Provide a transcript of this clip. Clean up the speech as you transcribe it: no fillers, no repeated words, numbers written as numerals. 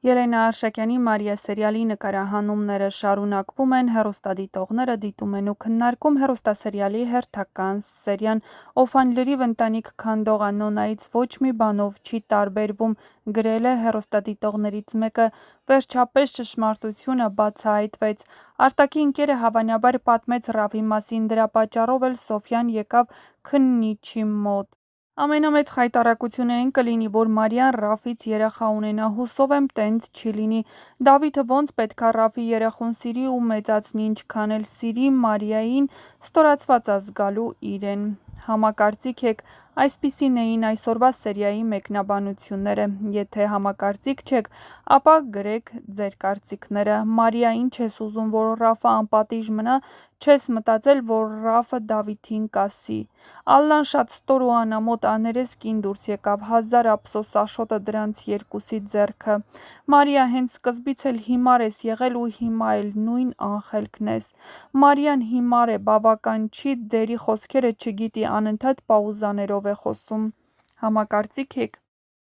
Ելենա Արշակյանի «Մարիա» սերիալի նկարահանումները շարունակվում են, հեռուստադիտողները դիտում են ու քննարկում հեռուստասերիալի հերթական սերիան, ով այն լրիվ ընտանիք քանդող Անոնայից ոչ մի բանով չի տարբերվում, գրել է հեռուստադիտողներից մեկը, վերջապես ճշմարտությունը բացահայտվեց, արտակի ընկերը հավանաբար պատմեց Ռաֆի մասին, դրա պատճառով էլ Սոֆյան եկավ քննիչի մոտ: Ամենամեծ խայտառակությունը այն կլինի, որ Մարիան Ռաֆից երեխա ունենա, հուսով եմ տենց չի լինի, Դավիթը ոնց պետքա Ռաֆի երեխուն սիրի ու մեծացնի, ինչքան էլ սիրի Մարիային, ստորացված ա զգալու իրեն: Համակարծիք եք, այսպիսին էին այսօրվա սերիայի մեկնաբանությունները: Եթե համակարծիք չեք, ապա գրեք ձեր կարծիքները: Մարիա, ինչ ես ուզում, որ Ռաֆը անպատիժ մնա, չես մտածել, որ Ռաֆը Դավիթին կասի: Ալլան շատ ստոր ու անամոթ աներես կին դուրս եկավ, հազար ափսոս Աշոտը դրանց երկուսի ձեռքը: Մարիա, հենց սկզբից էլ հիմար ես եղել ու հիմա էլ նույն անխելքն ես: Մարիան հիմար է, բավական չի, դերի խոսքերը չգիտի, անընդհատ պաուզաներով է խոսում: Համակարծիք եք: